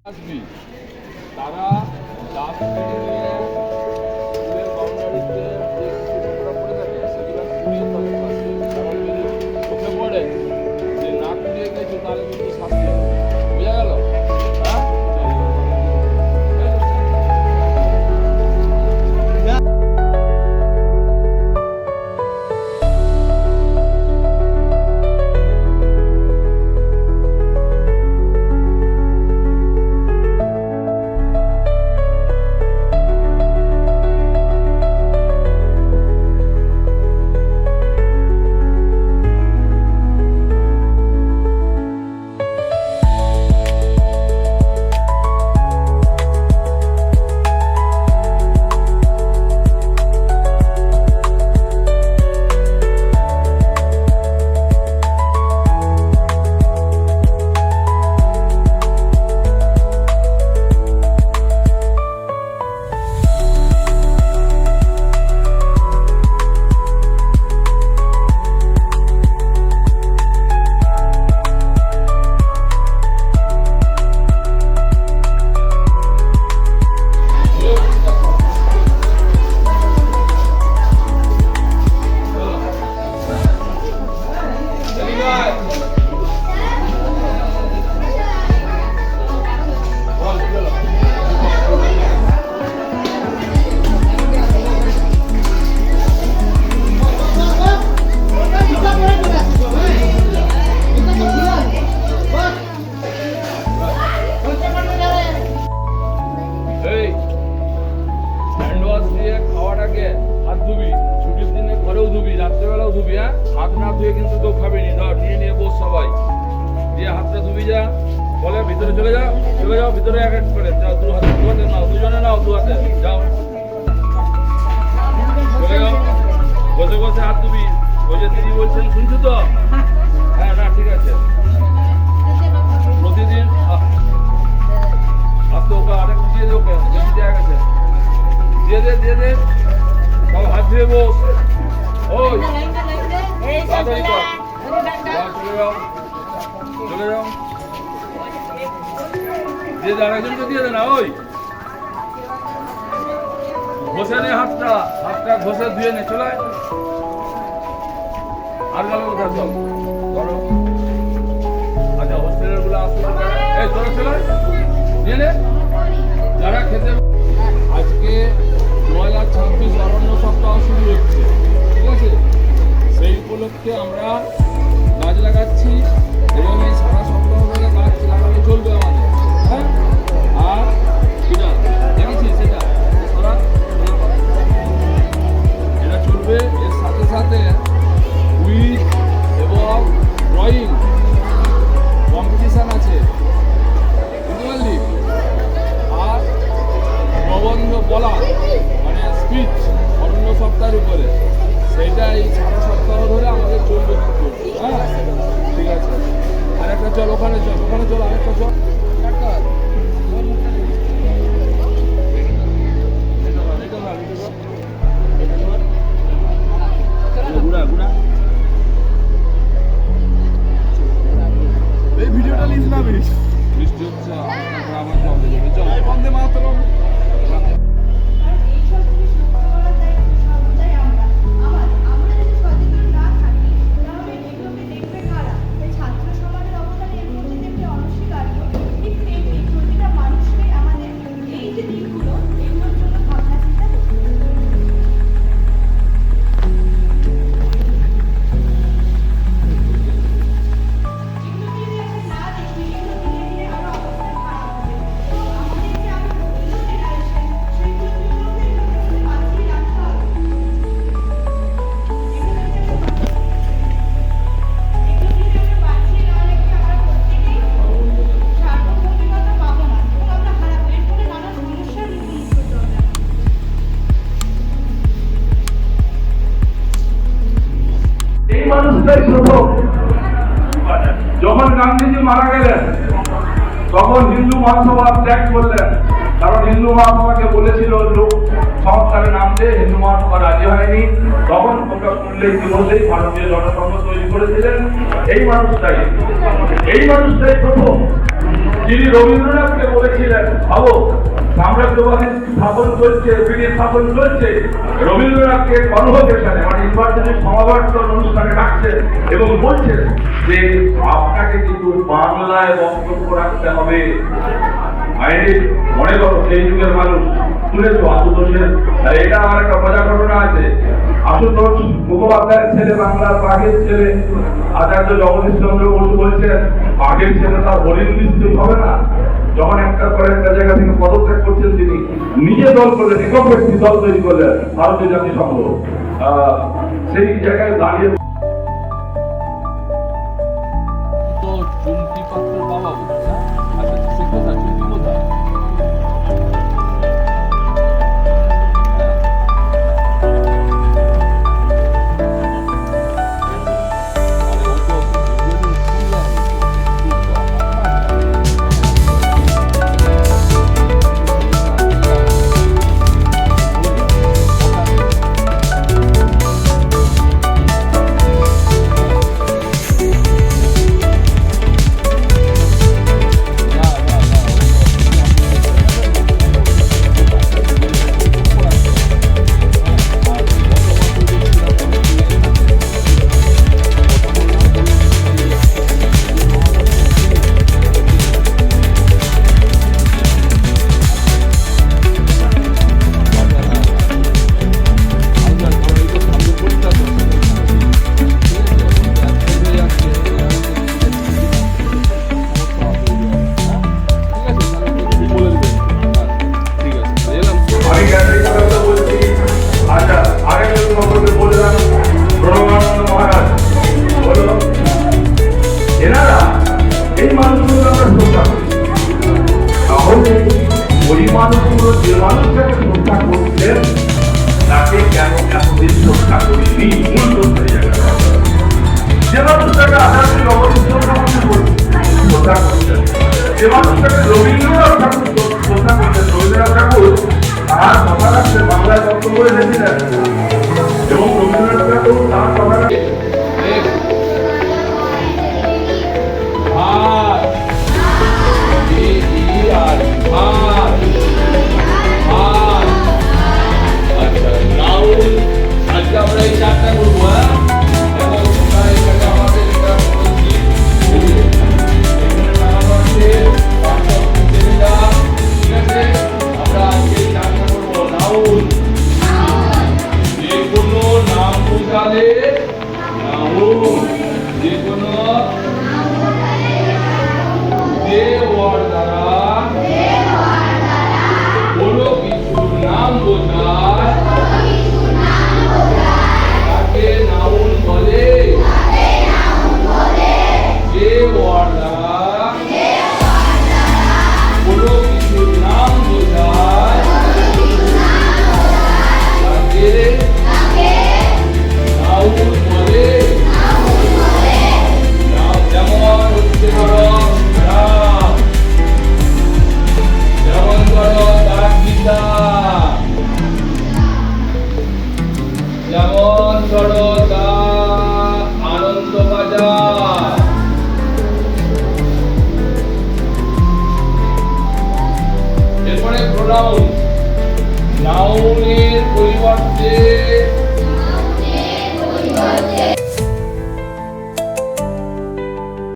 আসবি তারা গাছ কেটে নিয়ে স্কুলের বাউন্ডারিতে যে কিছুটা পড়ে থাকে সেগুলো কুড়িয়ে তবে পাশে কারণ যদি চোখে পড়ে যে না কুড়িয়ে গেছে তাহলে কিন্তু শাস্তি হবে। বোঝা গেল? হ্যাঁ হাত ধুবি, ছুটির দিনে ঘরেও ধুবি, রাত্রেবেলাও ধুবি। হ্যাঁ, হাত না ধুয়ে কিন্তু কেউ খাবি নি। ধর নিয়ে নিয়ে বস সবাই, দিয়ে হাতটা ধুবি। যা বলে ভিতরে চলে যাও, চলে যাও ভিতরে এক এক করে যাও। দু হাতে নাও, দুজনে নাও, দু হাতে যাও, চলে যাও। বসে বসে হাত ধুবি। ওই যে দিদি বলছেন শুনছো তো? হ্যাঁ না ঠিক আছে। প্রতিদিন হাত তো ওকে আরেকটু দিয়ে দে, ওকে বেশি দেওয়া গেছে, দিয়ে দে দিয়ে দে। সব হাত ধুয়ে বস। ওই তাড়াতাড়ি কর, চলে যাও চলে যাও। দিয়ে দে, আরেকজনকে দিয়ে দে না। ওই ঘষে নে হাতটা, হাতটা ঘষে ধুয়ে নে। চলে আর গেল কোথায় সব ধরো। আচ্ছা হোস্টেলের গুলো আসতে এই চলো চলে নিয়ে নে। যারা খেতে আজকে 2026 অরণ্য সপ্তাহ শুরু হচ্ছে, ঠিক আছে? সেই উপলক্ষে আমরা গাছ লাগাচ্ছি এবং এই সারা সপ্তাহ ধরে গাছ লাগানো চলবে আমাদের, হ্যাঁ? আর সেটা দেখেছি, সেটা সারা এটা চলবে। এর সাথে সাথে কুইজ এবং ড্রয়িং কম্পিটিশান আছে, বুঝতে পারলি? আর প্রবন্ধ বলা মানে স্পিচ অরণ্য সপ্তাহের উপরে, সেইটা এই সারা সপ্তাহ ধরে আমাদের চলবে কিন্তু, হ্যাঁ? ঠিক আছে, আর একটা চল ওখানে চল, আরেকটা চল। এই ভিডিওটা লিস না বেশ বৃষ্টি হচ্ছে, আমার জল দিয়ে যাবে, চল বন্দে মাতরম। মানুষটাই প্রথম। যখন গান্ধীজি মারা গেলেন তখন হিন্দু মহাসভা ত্যাগ করলেন, কারণ হিন্দু মহাসভাকে বলেছিল লোক সংস্কারে নামতে, হিন্দু মহাসভা রাজি হয়নি। তখন ওটা শুনলে ইতিমধ্যেই ভারতীয় জনসংঘ তৈরি করেছিলেন। এই মানুষটাই প্রথম যিনি রবীন্দ্রনাথকে বলেছিলেন, ভাবো সাম্রাজ্যবাদী স্থাপন চলছে, ব্রিটিশ স্থাপন চলছে, রবীন্দ্রনাথকে কনভোকেশনে মানে ইউনিভার্সিটি সমাবর্তন অনুষ্ঠানে ডাকছেন এবং বলছেন যে আপনাকে কিন্তু বাংলায় বক্তব্য রাখতে হবে। মনে করো সেই যুগের মানুষ শুনেছো আশুতোষের, এটা আমার একটা মজার ঘটনা আছে। আশুতোষ মুখোপাধ্যায়ের ছেলে, বাংলার বাঘের ছেলে আচার্য জগদীশ চন্দ্র বসু বলছেন বাঘের ছেলে তার হরিণ নিশ্চিত হবে না। যখন একটা করে একটা জায়গা থেকে পদত্যাগ করছেন তিনি, নিজে দল করলেন, একক ব্যক্তি দল তৈরি করলেন ভারতীয় জাতিসংঘ। সেই জায়গায় দাঁড়িয়ে তো চুমকি পাত্রের বাবা বলছে, আচ্ছা সে কথা চুমকি কোথায়? মানুষগুলো যে মানুষটাকে শ্রদ্ধা করছেন তাকে কেন এতদিন শ্রদ্ধা করিনি, মূল জায়গাটা যে মানুষটাকে আচার্য জগদীশ চন্দ্র বসু শ্রদ্ধা করছেন, যে মানুষটাকে রবীন্দ্রনাথ ঠাকুর শ্রদ্ধা করছেন, রবীন্দ্রনাথ ঠাকুর তার কথা রাখতে বাংলায় বক্তব্য রেখেছিলেন